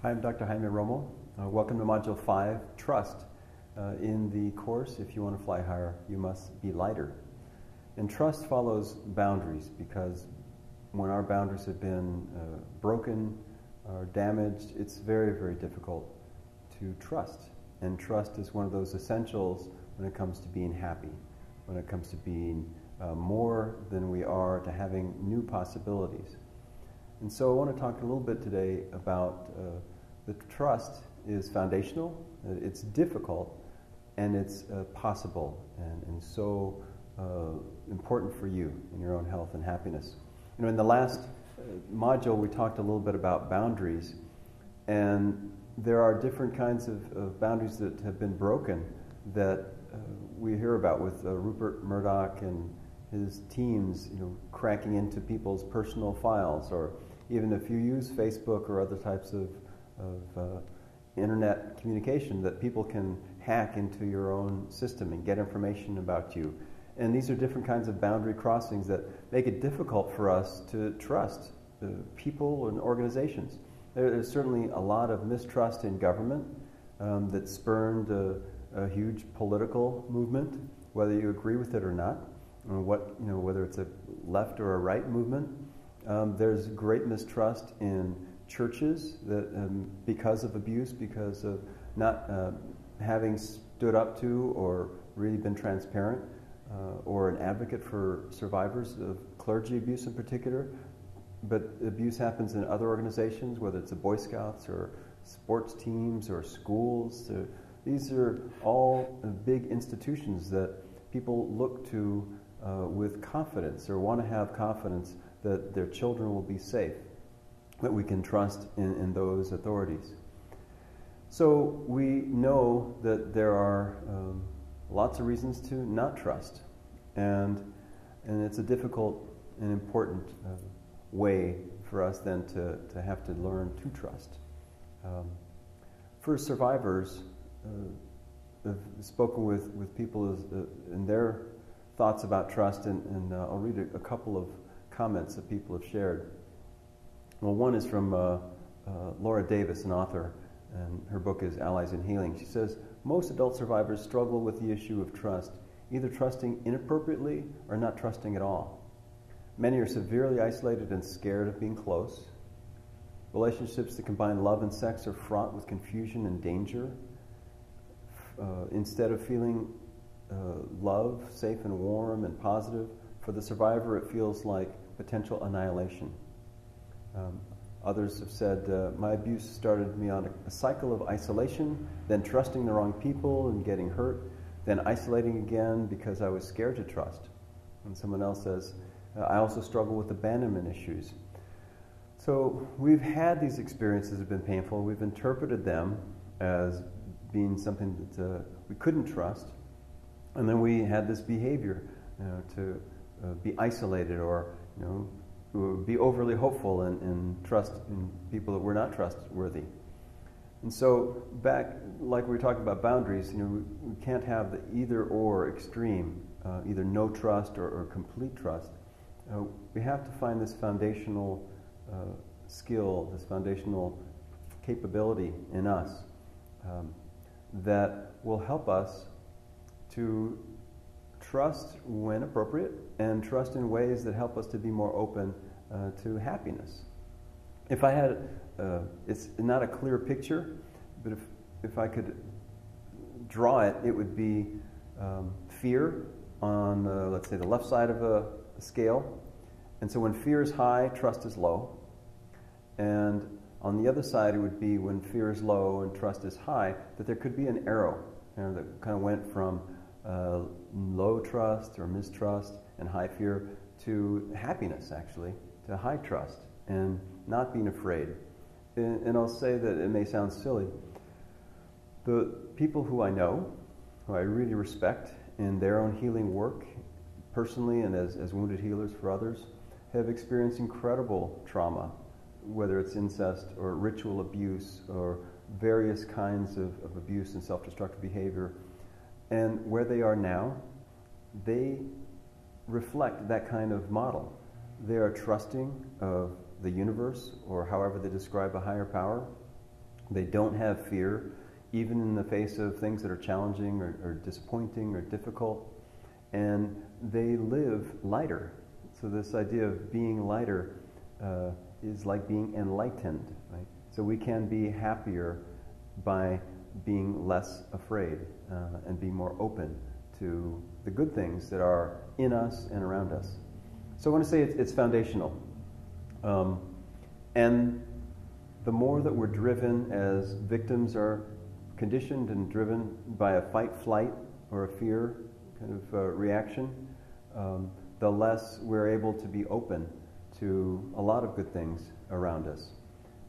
Hi, I'm Dr. Jaime Module. Welcome to Module 5, Trust. In the course, if you want to fly higher, you must be lighter. And trust follows boundaries, because when our boundaries have been broken or damaged, it's very, very difficult to trust. And trust is one of those essentials when it comes to being happy, when it comes to being more than we are, to having new possibilities. And so I want to talk a little bit today about the trust is foundational, it's difficult, and it's possible, and so important for you in your own health and happiness. You know, in the last module we talked a little bit about boundaries, and there are different kinds of boundaries that have been broken that we hear about with Rupert Murdoch and his teams, you know, cracking into people's personal files, or even if you use Facebook or other types of internet communication, that people can hack into your own system and get information about you. And these are different kinds of boundary crossings that make it difficult for us to trust people and organizations. There's certainly a lot of mistrust in government that spurned a huge political movement, whether you agree with it or not, or whether it's a left or a right movement. There's great mistrust in churches that because of abuse, because of not having stood up to or really been transparent, or an advocate for survivors of clergy abuse in particular. But abuse happens in other organizations, whether it's the Boy Scouts or sports teams or schools. These are all big institutions that people look to with confidence, or want to have confidence that their children will be safe, that we can trust in those authorities. So we know that there are lots of reasons to not trust, and it's a difficult and important way for us then to have to learn to trust. For survivors, I've spoken with people in their thoughts about trust, and I'll read a couple of comments that people have shared. Well, one is from Laura Davis, an author, and her book is Allies in Healing. She says, most adult survivors struggle with the issue of trust, either trusting inappropriately or not trusting at all. Many are severely isolated and scared of being close. Relationships that combine love and sex are fraught with confusion and danger. Instead of feeling love, safe and warm and positive, for the survivor it feels like potential annihilation. Others have said, my abuse started me on a cycle of isolation, then trusting the wrong people and getting hurt, then isolating again because I was scared to trust. And someone else says, I also struggle with abandonment issues. So we've had these experiences that have been painful. We've interpreted them as being something that we couldn't trust. And then we had this behavior to be isolated, or be overly hopeful and trust in people that were not trustworthy. And so back, like we were talking about boundaries, we can't have the either or extreme, either no trust or complete trust. We have to find this foundational skill, this foundational capability in us that will help us to trust when appropriate, and trust in ways that help us to be more open to happiness. If I had, it's not a clear picture, but if I could draw it, it would be fear on, let's say, the left side of a scale. And so when fear is high, trust is low. And on the other side, it would be when fear is low and trust is high, that there could be an arrow that kind of went from low trust or mistrust and high fear to happiness, actually, to high trust and not being afraid. And I'll say that it may sound silly. The people who I know, who I really respect in their own healing work, personally and as wounded healers for others, have experienced incredible trauma, whether it's incest or ritual abuse or various kinds of abuse and self-destructive behavior. And where they are now, they reflect that kind of model. They are trusting of the universe, or however they describe a higher power, They don't have fear, even in the face of things that are challenging or disappointing or difficult. And they live lighter. So this idea of being lighter is like being enlightened, right? So we can be happier by being less afraid and being more open to the good things that are in us and around us. So I want to say it's foundational. And the more that we're driven as victims are conditioned and driven by a fight, flight, or a fear kind of reaction, the less we're able to be open to a lot of good things around us.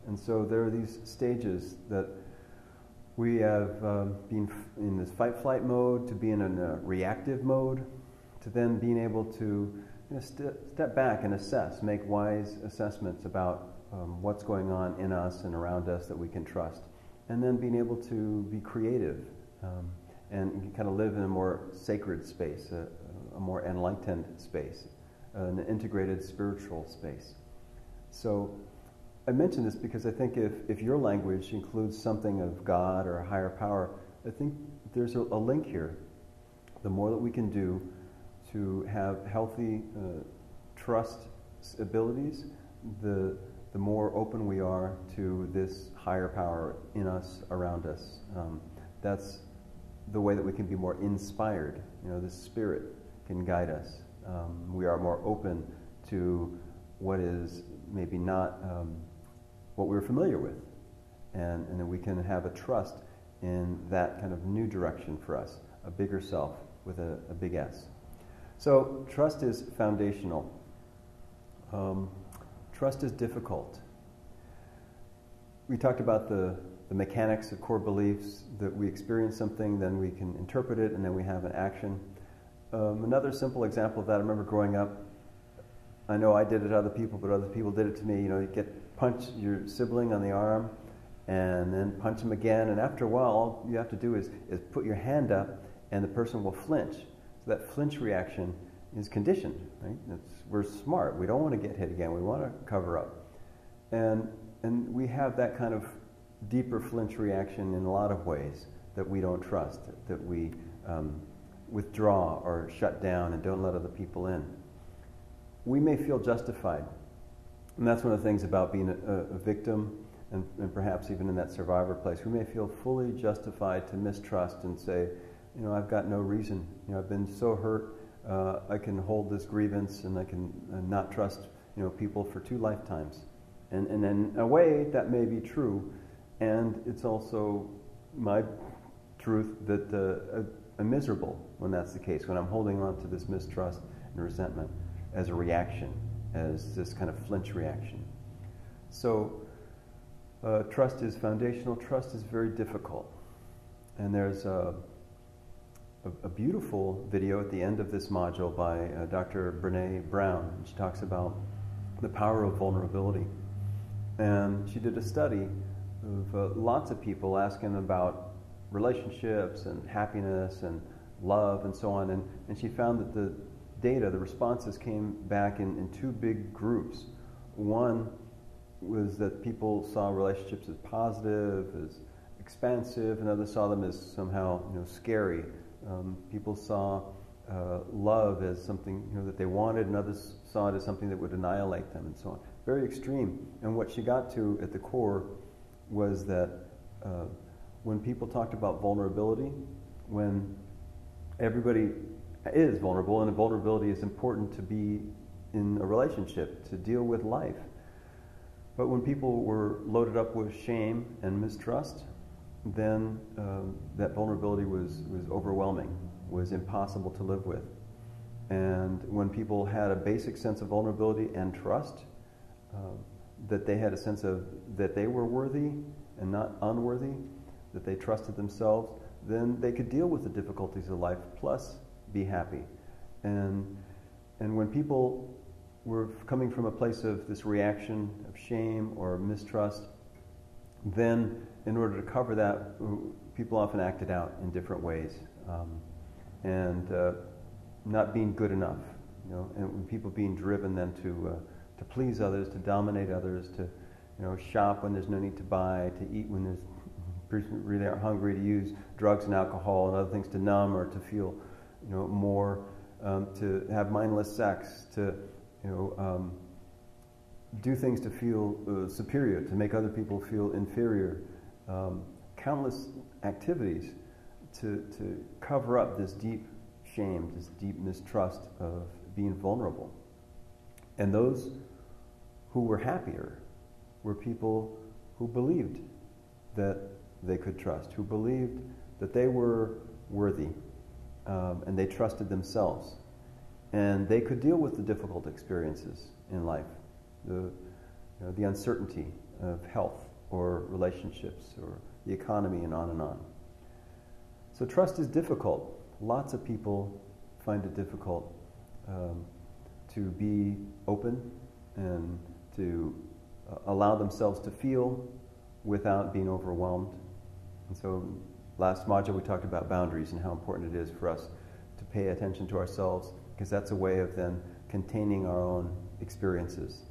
And so there are these stages that we have been in this fight, flight mode, to being in a reactive mode, to then being able to step back and assess, make wise assessments about what's going on in us and around us that we can trust. And then being able to be creative and kind of live in a more sacred space, a more enlightened space, an integrated spiritual space. So I mention this because I think if your language includes something of God or a higher power, I think there's a link here. The more that we can do to have healthy trust abilities, the more open we are to this higher power in us, around us. That's the way that we can be more inspired. The Spirit can guide us. We are more open to what is maybe not what we're familiar with. And then we can have a trust in that kind of new direction for us, a bigger self with a big S. So trust is foundational. Trust is difficult. We talked about the mechanics of core beliefs, that we experience something, then we can interpret it, and then we have an action. Another simple example of that, I remember growing up, I know I did it to other people, but other people did it to me. You punch your sibling on the arm, and then punch him again, and after a while, all you have to do is put your hand up, and the person will flinch. So that flinch reaction is conditioned, right? We're smart. We don't want to get hit again. We want to cover up. And we have that kind of deeper flinch reaction in a lot of ways, that we don't trust, that we withdraw or shut down and don't let other people in. We may feel justified. And that's one of the things about being a victim, and perhaps even in that survivor place. We may feel fully justified to mistrust and say, I've got no reason. I've been so hurt. I can hold this grievance, and I can not trust people for 2 lifetimes. And in a way, that may be true. And it's also my truth that I'm miserable when that's the case, when I'm holding on to this mistrust and resentment as a reaction, as this kind of flinch reaction. So trust is foundational. Trust is very difficult. And there's a beautiful video at the end of this module by Dr. Brene Brown. She talks about the power of vulnerability. And she did a study of lots of people asking about relationships and happiness and love and so on. And she found that the responses came back in 2 big groups. One was that people saw relationships as positive, as expansive, and others saw them as somehow scary. People saw love as something that they wanted, and others saw it as something that would annihilate them, and so on. Very extreme. And what she got to at the core was that when people talked about vulnerability, when everybody is vulnerable, and vulnerability is important to be in a relationship, to deal with life. But when people were loaded up with shame and mistrust, then that vulnerability was overwhelming, was impossible to live with. And when people had a basic sense of vulnerability and trust, that they had a sense of that they were worthy and not unworthy, that they trusted themselves, then they could deal with the difficulties of life, plus be happy. And when people were coming from a place of this reaction of shame or mistrust, then in order to cover that, people often acted out in different ways, and not being good enough, and people being driven then to please others, to dominate others, shop when there's no need to buy, to eat when there's really aren't hungry, to use drugs and alcohol and other things to numb or to feel, more, to have mindless sex, to, do things to feel superior, to make other people feel inferior. Countless activities to cover up this deep shame, this deep mistrust of being vulnerable. And those who were happier were people who believed that they could trust, who believed that they were worthy, and they trusted themselves. And they could deal with the difficult experiences in life, the uncertainty of health or relationships or the economy and on and on. So trust is difficult. Lots of people find it difficult to be open and to allow themselves to feel without being overwhelmed. And so last module we talked about boundaries and how important it is for us to pay attention to ourselves, because that's a way of then containing our own experiences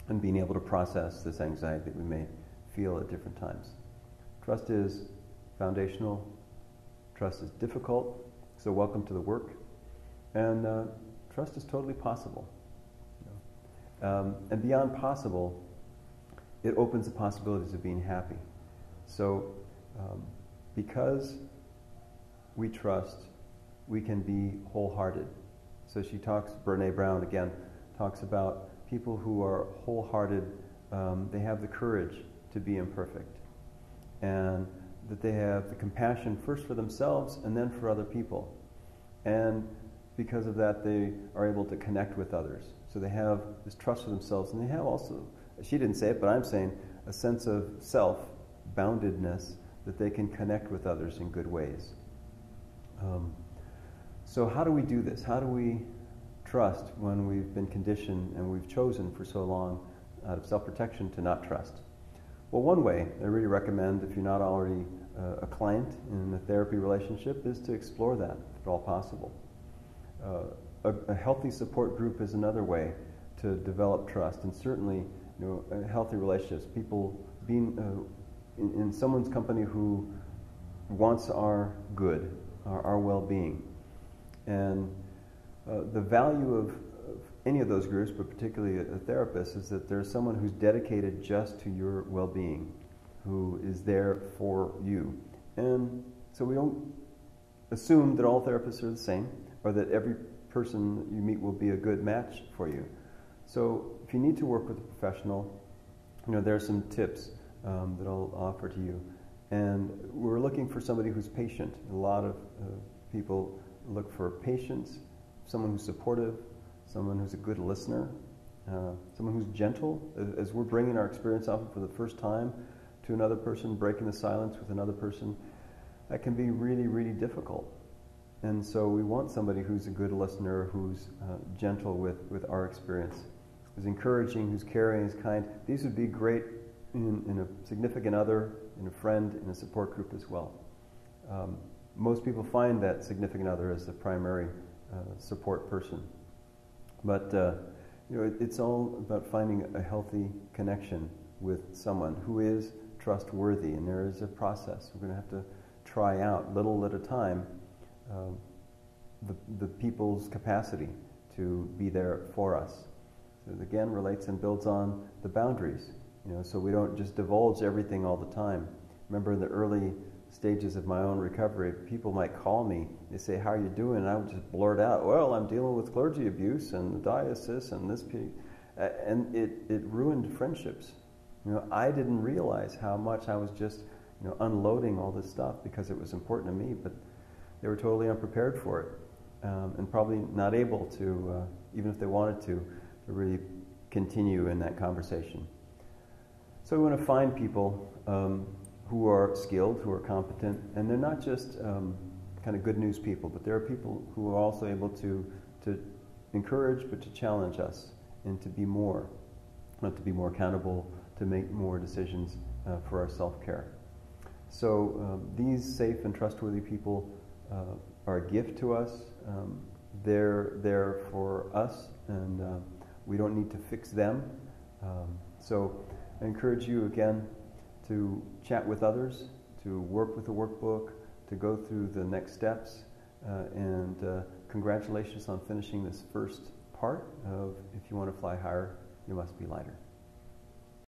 and being able to process this anxiety that we may feel at different times. Trust is foundational. Trust is difficult. So welcome to the work. And trust is totally possible. And beyond possible, it opens the possibilities of being happy. So because we trust, we can be wholehearted. So she talks, Brené Brown again, talks about people who are wholehearted, they have the courage to be imperfect. And that they have the compassion first for themselves and then for other people. And because of that, they are able to connect with others. So they have this trust for themselves, and they have also, she didn't say it, but I'm saying, a sense of self-boundedness that they can connect with others in good ways. So how do we do this? How do we trust when we've been conditioned and we've chosen for so long out of self-protection to not trust? Well, one way I really recommend, if you're not already a client in a therapy relationship, is to explore that, if at all possible. A healthy support group is another way to develop trust, and certainly, healthy relationships. People being in someone's company who wants our good, our well-being, and the value of any of those groups, but particularly a therapist, is that there's someone who's dedicated just to your well-being, who is there for you. And so we don't assume that all therapists are the same, or that every person that you meet will be a good match for you. So if you need to work with a professional, there are some tips that I'll offer to you. And we're looking for somebody who's patient. A lot of people look for patience, someone who's supportive, someone who's a good listener, someone who's gentle. As we're bringing our experience often for the first time to another person, breaking the silence with another person, that can be really, really difficult. And so we want somebody who's a good listener, who's gentle with our experience, who's encouraging, who's caring, who's kind. These would be great in a significant other, in a friend, in a support group as well. Most people find that significant other as the primary support person. But it's all about finding a healthy connection with someone who is trustworthy, and there is a process. We're going to have to try out, little at a time, the people's capacity to be there for us. So it again relates and builds on the boundaries, so we don't just divulge everything all the time. Remember in the early stages of my own recovery, people might call me, they say, "How are you doing?" And I would just blurt out, "Well, I'm dealing with clergy abuse and the diocese and this," and it ruined friendships. I didn't realize how much I was just unloading all this stuff because it was important to me, but they were totally unprepared for it, and probably not able to, even if they wanted to really continue in that conversation. So we want to find people who are skilled, who are competent, and they're not just kind of good news people, but there are people who are also able to encourage, but to challenge us, and to be more accountable, to make more decisions for our self-care. So these safe and trustworthy people are a gift to us. They're there for us, and we don't need to fix them. So I encourage you again to chat with others, to work with the workbook, to go through the next steps, and congratulations on finishing this first part of If You Want to Fly Higher, You Must Be Lighter.